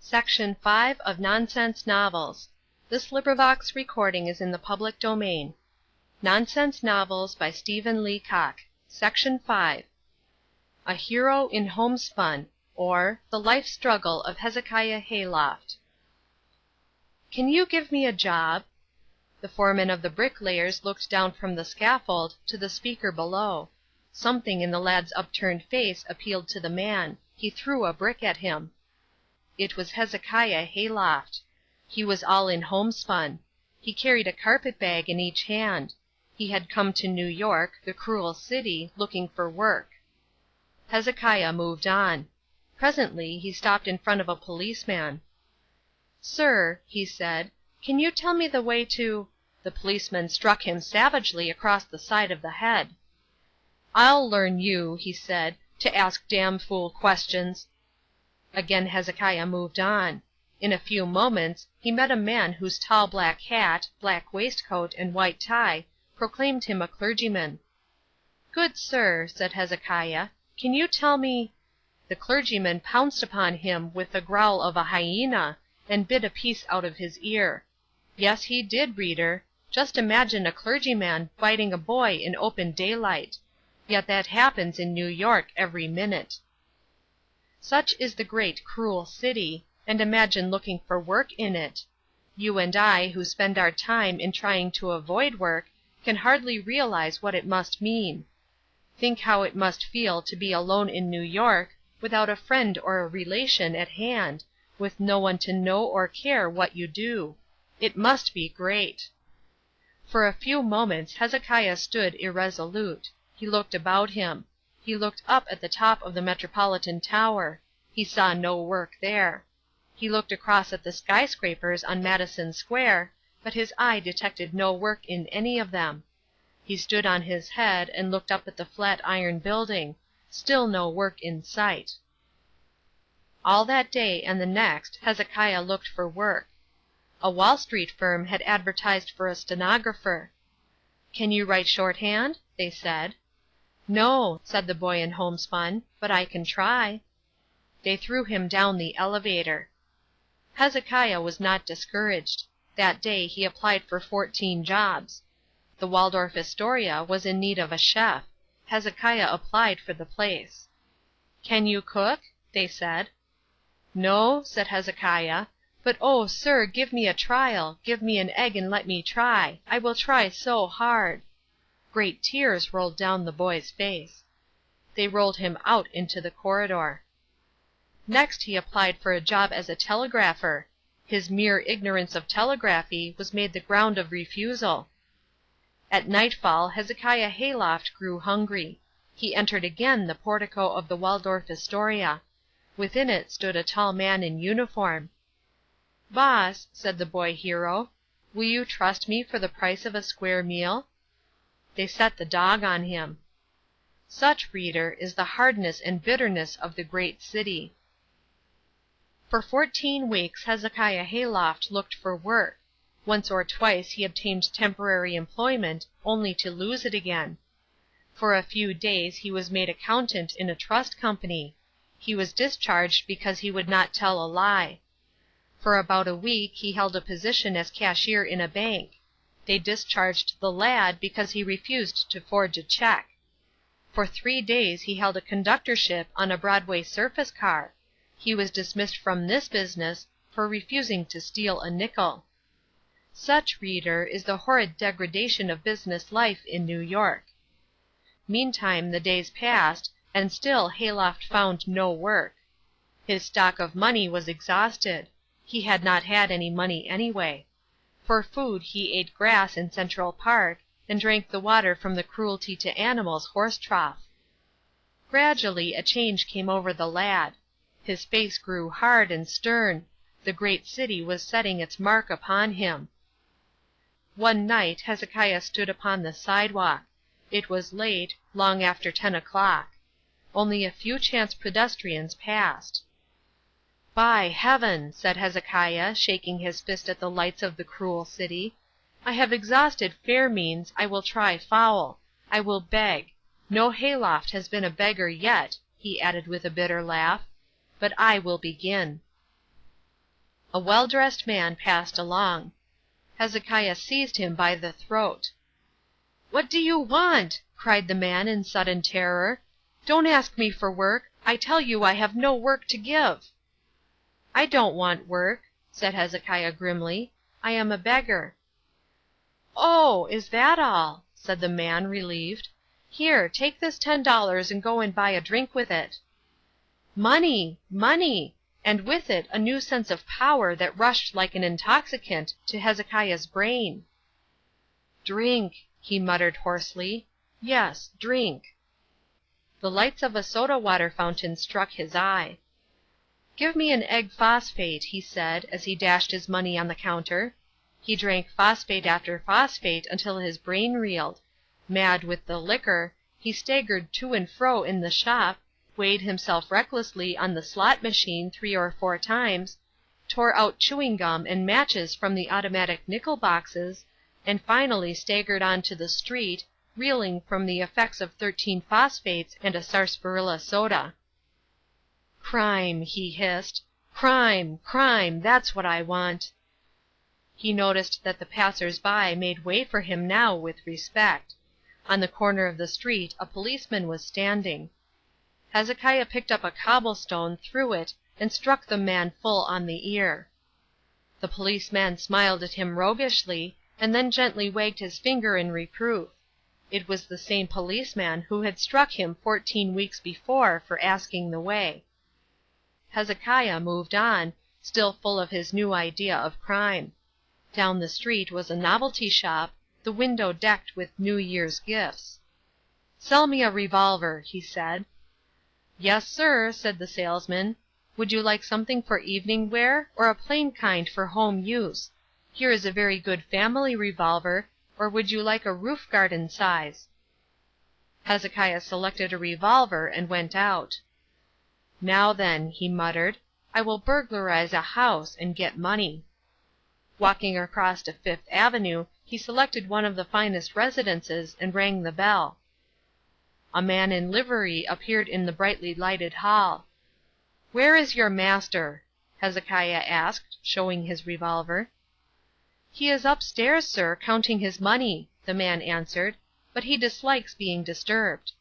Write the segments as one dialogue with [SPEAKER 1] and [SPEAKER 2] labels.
[SPEAKER 1] Section 5 of Nonsense Novels. This recording is in the public domain. Nonsense Novels by Stephen Leacock. Section 5. A Hero in Homespun, or The Life Struggle of Hezekiah Hayloft. Can you give me a job? The foreman of the bricklayers looked down from the scaffold to the speaker below. Something in the lad's upturned face appealed to the man. He threw a brick at him. It was Hezekiah Hayloft. He was all in homespun. He carried a carpet-bag in each hand. He had come to New York, the cruel city, looking for work. Hezekiah moved on. Presently he stopped in front of a policeman. "Sir," he said, "can you tell me the way to—" The policeman struck him savagely across the side of the head. "I'll learn you," he said, "to ask damn-fool questions." Again Hezekiah moved on. In a few moments he met a man whose tall black hat, black waistcoat, and white tie proclaimed him a clergyman. "Good sir," said Hezekiah, "can you tell me—" The clergyman pounced upon him with the growl of a hyena, and bit a piece out of his ear. Yes, he did, reader. Just imagine a clergyman biting a boy in open daylight. Yet that happens in New York every minute. Such is the great, cruel city, and imagine looking for work in it. You and I, who spend our time in trying to avoid work, can hardly realize what it must mean. Think how it must feel to be alone in New York, without a friend or a relation at hand, with no one to know or care what you do. It must be great. For a few moments Hezekiah stood irresolute. He looked about him. He looked up at the top of the Metropolitan Tower. He saw no work there. He looked across at the skyscrapers on Madison Square, but his eye detected no work in any of them. He stood on his head and looked up at the flat iron building. Still no work in sight. All that day and the next Hezekiah looked for work. A Wall Street firm had advertised for a stenographer. "Can you write shorthand?" they said. "No," said the boy in homespun, "but I can try." They threw him down the elevator. Hezekiah was not discouraged. That day he applied for 14 jobs. The Waldorf Astoria was in need of a chef. Hezekiah applied for the place. "Can you cook?" they said. "No," said Hezekiah, "but oh, sir, give me a trial. Give me an egg and let me try. I will try so hard." Great tears rolled down the boy's face. They rolled him out into the corridor. Next he applied for a job as a telegrapher. His mere ignorance of telegraphy was made the ground of refusal. At nightfall Hezekiah Hayloft grew hungry. He entered again the portico of the Waldorf Astoria. Within it stood a tall man in uniform. "Boss," said the boy hero, "will you trust me for the price of a square meal?" They set the dog on him. Such, reader, is the hardness and bitterness of the great city. For 14 weeks Hezekiah Hayloft looked for work. Once or twice he obtained temporary employment, only to lose it again. For a few days he was made accountant in a trust company. He was discharged because he would not tell a lie. For about a week he held a position as cashier in a bank. They discharged the lad because he refused to forge a check. For 3 days he held a conductorship on a Broadway surface car. He was dismissed from this business for refusing to steal a nickel. Such, reader, is the horrid degradation of business life in New York. Meantime the days passed, and still Hayloft found no work. His stock of money was exhausted. He had not had any money anyway. For food he ate grass in Central Park, and drank the water from the cruelty to animals horse trough. Gradually a change came over the lad. His face grew hard and stern. The great city was setting its mark upon him. One night Hezekiah stood upon the sidewalk. It was late, long after 10 o'clock. Only a few chance pedestrians passed. "By heaven," said Hezekiah, shaking his fist at the lights of the cruel city, "I have exhausted fair means, I will try foul. I will beg. No Hayloft has been a beggar yet," he added with a bitter laugh, "but I will begin." A well-dressed man passed along. Hezekiah seized him by the throat. "What do you want?" cried the man in sudden terror. "Don't ask me for work. I tell you I have no work to give." "I don't want work," said Hezekiah grimly. "I am a beggar." "Oh, is that all?" said the man, relieved. "Here, take this $10 and go and buy a drink with it." Money! Money! And with it a new sense of power that rushed like an intoxicant to Hezekiah's brain. "Drink," he muttered hoarsely. "Yes, drink." The lights of a soda-water fountain struck his eye. "Give me an egg phosphate," he said, as he dashed his money on the counter. He drank phosphate after phosphate until his brain reeled. Mad with the liquor, he staggered to and fro in the shop, weighed himself recklessly on the slot machine 3 or 4 times, tore out chewing gum and matches from the automatic nickel boxes, and finally staggered on to the street, reeling from the effects of 13 phosphates and a sarsaparilla soda. "Crime," he hissed. "Crime! Crime! That's what I want." He noticed that the passers-by made way for him now with respect. On the corner of the street a policeman was standing. Hezekiah picked up a cobblestone, threw it, and struck the man full on the ear. The policeman smiled at him roguishly, and then gently wagged his finger in reproof. It was the same policeman who had struck him 14 weeks before for asking the way. Hezekiah moved on, still full of his new idea of crime. Down the street was a novelty shop, the window decked with New Year's gifts. "Sell me a revolver," he said. "Yes, sir," said the salesman. "Would you like something for evening wear, or a plain kind for home use? Here is a very good family revolver, or would you like a roof garden size?" Hezekiah selected a revolver and went out. "Now then," he muttered, "I will burglarize a house and get money." Walking across to Fifth Avenue, he selected one of the finest residences and rang the bell. A man in livery appeared in the brightly lighted hall. "Where is your master?" Hezekiah asked, showing his revolver. "He is upstairs, sir, counting his money," the man answered, "but he dislikes being disturbed."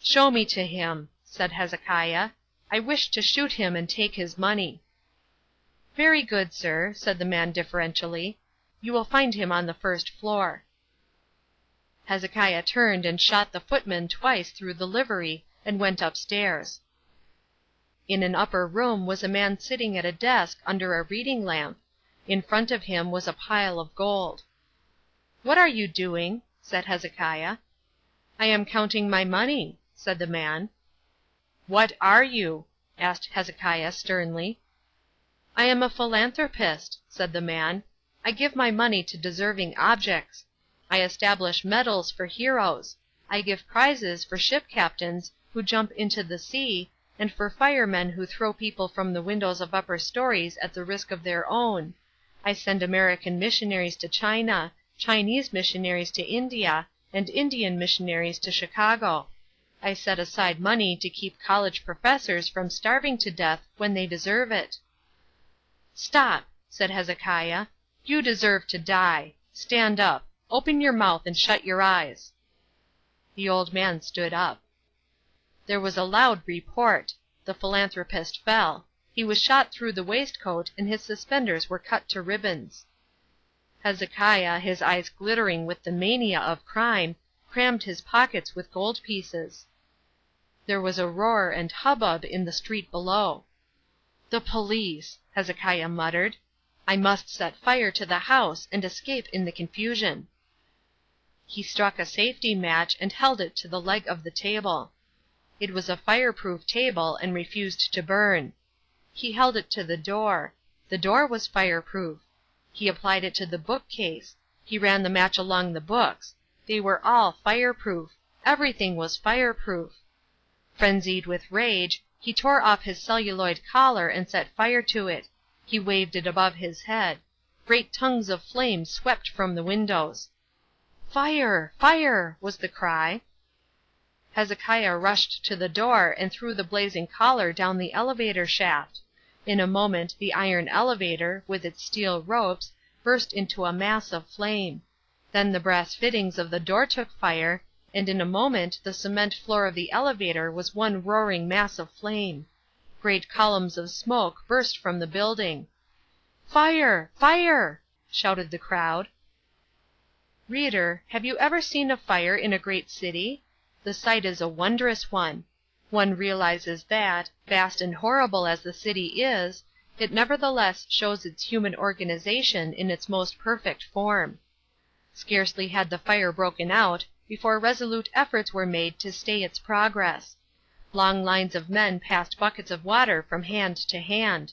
[SPEAKER 1] "Show me to him," said Hezekiah. "I wish to shoot him and take his money." "Very good, sir," said the man deferentially. "You will find him on the first floor." Hezekiah turned and shot the footman twice through the livery and went upstairs. In an upper room was a man sitting at a desk under a reading lamp. In front of him was a pile of gold. "What are you doing?" said Hezekiah. "I am counting my money," said the man. "What are you?" asked Hezekiah sternly. "I am a philanthropist," said the man. "I give my money to deserving objects. I establish medals for heroes. I give prizes for ship captains who jump into the sea, and for firemen who throw people from the windows of upper stories at the risk of their own. I send American missionaries to China, Chinese missionaries to India, and Indian missionaries to Chicago. I set aside money to keep college professors from starving to death when they deserve it." "Stop," said Hezekiah. "You deserve to die. Stand up. Open your mouth and shut your eyes." The old man stood up. There was a loud report. The philanthropist fell. He was shot through the waistcoat and his suspenders were cut to ribbons. Hezekiah, his eyes glittering with the mania of crime, crammed his pockets with gold pieces. There was a roar and hubbub in the street below. "The police!" Hezekiah muttered. "I must set fire to the house and escape in the confusion." He struck a safety match and held it to the leg of the table. It was a fireproof table and refused to burn. He held it to the door. The door was fireproof. He applied it to the bookcase. He ran the match along the books. They were all fireproof. Everything was fireproof. Frenzied with rage, he tore off his celluloid collar and set fire to it. He waved it above his head. Great tongues of flame swept from the windows. "Fire! Fire!" was the cry. Hezekiah rushed to the door and threw the blazing collar down the elevator shaft. In a moment the iron elevator, with its steel ropes, burst into a mass of flame. Then the brass fittings of the door took fire, and in a moment the cement floor of the elevator was one roaring mass of flame. Great columns of smoke burst from the building. "Fire! Fire!" shouted the crowd. Reader, have you ever seen a fire in a great city? The sight is a wondrous one. One realizes that, vast and horrible as the city is, it nevertheless shows its human organization in its most perfect form. Scarcely had the fire broken out before resolute efforts were made to stay its progress. Long lines of men passed buckets of water from hand to hand.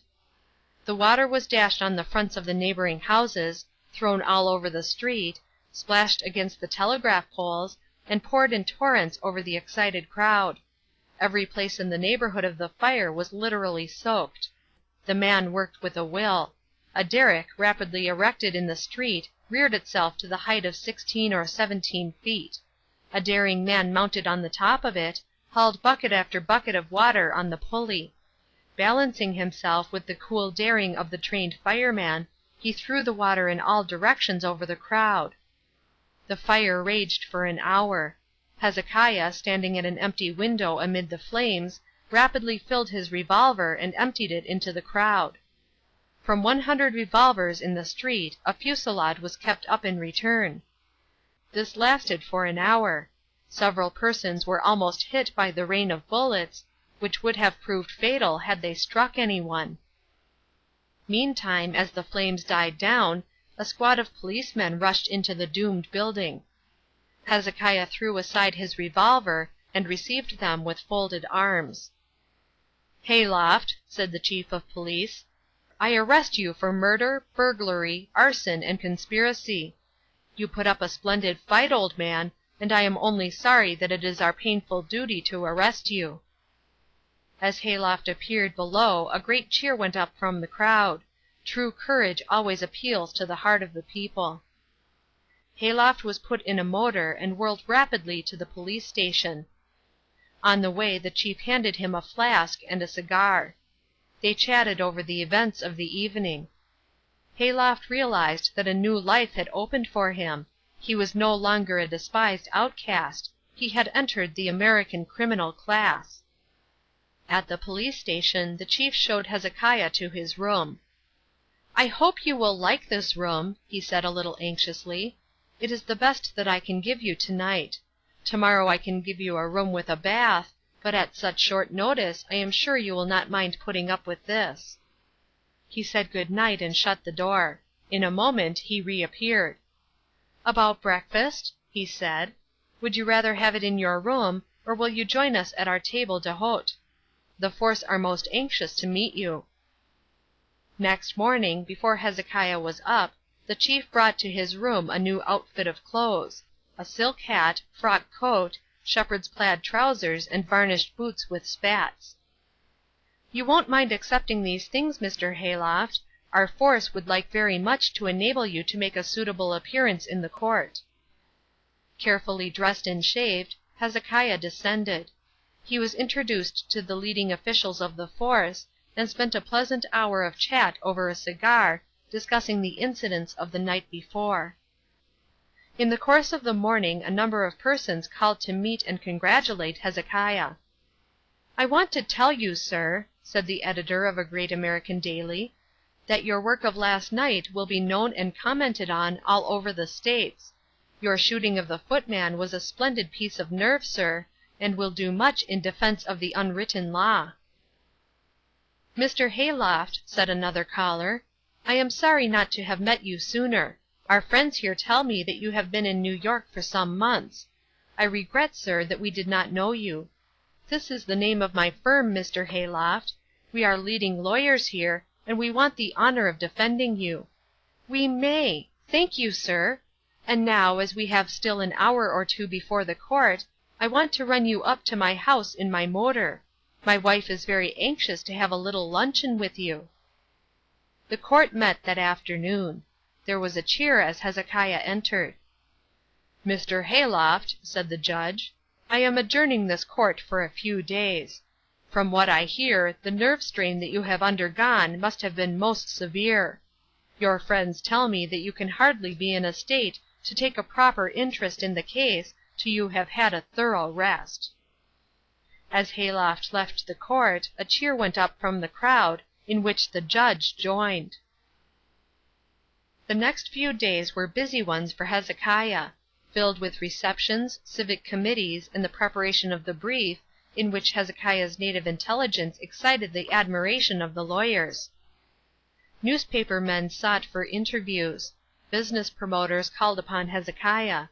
[SPEAKER 1] The water was dashed on the fronts of the neighboring houses, thrown all over the street, splashed against the telegraph poles, and poured in torrents over the excited crowd. Every place in the neighborhood of the fire was literally soaked. The man worked with a will. A derrick rapidly erected in the street reared itself to the height of 16 or 17 feet. A daring man mounted on the top of it, hauled bucket after bucket of water on the pulley. Balancing himself with the cool daring of the trained fireman, he threw the water in all directions over the crowd. The fire raged for an hour. Hezekiah, standing at an empty window amid the flames, rapidly filled his revolver and emptied it into the crowd. From 100 revolvers in the street a fusillade was kept up in return. This lasted for an hour. Several persons were almost hit by the rain of bullets, which would have proved fatal had they struck anyone. Meantime, as the flames died down, a squad of policemen rushed into the doomed building. Hezekiah threw aside his revolver and received them with folded arms. "Hayloft," said the chief of police, "I arrest you for murder, burglary, arson, and conspiracy. You put up a splendid fight, old man, and I am only sorry that it is our painful duty to arrest you." As Hayloft appeared below a great cheer went up from the crowd. True courage always appeals to the heart of the people. Hayloft was put in a motor and whirled rapidly to the police station. On the way the chief handed him a flask and a cigar. They chatted over the events of the evening. Hayloft realized that a new life had opened for him. He was no longer a despised outcast. He had entered the American criminal class. At the police station the chief showed Hezekiah to his room. "I hope you will like this room," he said a little anxiously. "It is the best that I can give you tonight. Tomorrow I can give you a room with a bath, but at such short notice I am sure you will not mind putting up with this." He said good night and shut the door. In a moment he reappeared. "About breakfast?" he said. "Would you rather have it in your room, or will you join us at our table d'hôte? The force are most anxious to meet you." Next morning, before Hezekiah was up, the chief brought to his room a new outfit of clothes, a silk hat, frock coat, shepherd's plaid trousers, and varnished boots with spats. "You won't mind accepting these things, Mr. Hayloft. Our force would like very much to enable you to make a suitable appearance in the court." Carefully dressed and shaved, Hezekiah descended. He was introduced to the leading officials of the force, and spent a pleasant hour of chat over a cigar, discussing the incidents of the night before. In the course of the morning a number of persons called to meet and congratulate Hezekiah. "I want to tell you, sir," said the editor of a great American daily, "that your work of last night will be known and commented on all over the States. Your shooting of the footman was a splendid piece of nerve, sir, and will do much in defense of the unwritten law." "Mr. Hayloft," said another caller, "I am sorry not to have met you sooner. Our friends here tell me that you have been in New York for some months. I regret, sir, that we did not know you. This is the name of my firm, Mr. Hayloft. We are leading lawyers here, and we want the honor of defending you. We may! Thank you, sir! And now, as we have still an hour or two before the court, I want to run you up to my house in my motor. My wife is very anxious to have a little luncheon with you." The court met that afternoon. There was a cheer as Hezekiah entered. "Mr. Hayloft," said the judge, "I am adjourning this court for a few days. From what I hear, the nerve strain that you have undergone must have been most severe. Your friends tell me that you can hardly be in a state to take a proper interest in the case till you have had a thorough rest." As Hayloft left the court, a cheer went up from the crowd, in which the judge joined. The next few days were busy ones for Hezekiah, filled with receptions, civic committees, and the preparation of the brief, in which Hezekiah's native intelligence excited the admiration of the lawyers. Newspaper men sought for interviews. Business promoters called upon Hezekiah.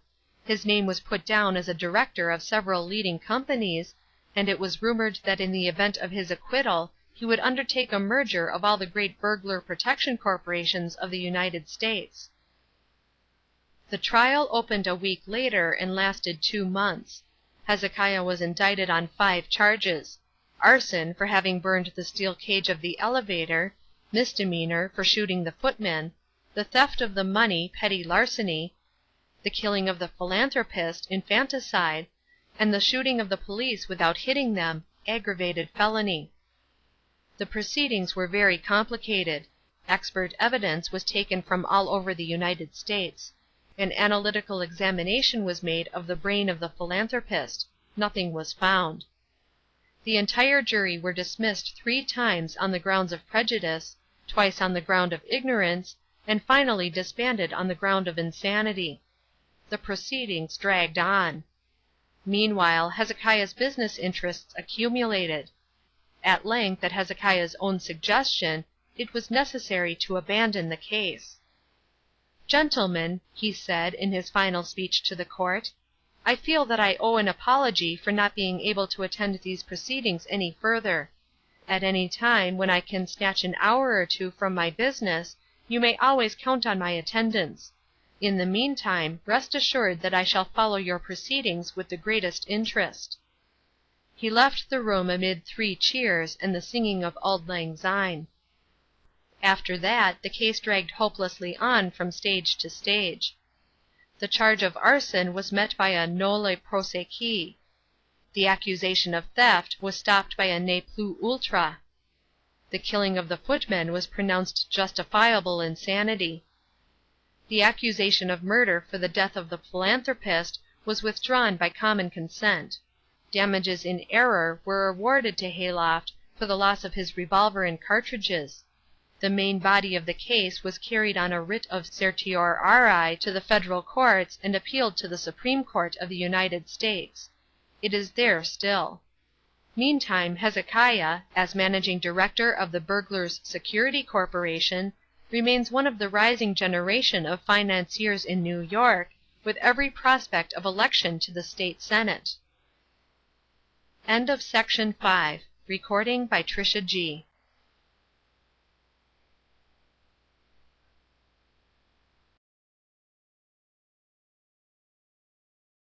[SPEAKER 1] His name was put down as a director of several leading companies, and it was rumored that in the event of his acquittal he would undertake a merger of all the great burglar protection corporations of the United States. The trial opened a week later and lasted 2 months. Hezekiah was indicted on 5 charges: arson, for having burned the steel cage of the elevator; misdemeanor, for shooting the footman; the theft of the money, petty larceny; the killing of the philanthropist, infanticide; and the shooting of the police without hitting them, aggravated felony. The proceedings were very complicated. Expert evidence was taken from all over the United States. An analytical examination was made of the brain of the philanthropist. Nothing was found. The entire jury were dismissed 3 times on the grounds of prejudice, twice on the ground of ignorance, and finally disbanded on the ground of insanity. The proceedings dragged on. Meanwhile Hezekiah's business interests accumulated. At length, at Hezekiah's own suggestion, it was necessary to abandon the case. "Gentlemen," he said, in his final speech to the court, "I feel that I owe an apology for not being able to attend these proceedings any further. At any time, when I can snatch an hour or 2 from my business, you may always count on my attendance. In the meantime, rest assured that I shall follow your proceedings with the greatest interest." He left the room amid 3 cheers and the singing of Auld Lang Syne. After that the case dragged hopelessly on from stage to stage. The charge of arson was met by a nolle prosequi. The accusation of theft was stopped by a ne plus ultra. The killing of the footman was pronounced justifiable insanity. The accusation of murder for the death of the philanthropist was withdrawn by common consent. Damages in error were awarded to Hayloft for the loss of his revolver and cartridges. The main body of the case was carried on a writ of certiorari to the federal courts and appealed to the Supreme Court of the United States. It is there still. Meantime Hezekiah, as managing director of the Burglars' Security Corporation, remains one of the rising generation of financiers in New York, with every prospect of election to the State Senate. End of Section 5. Recording by Trisha G.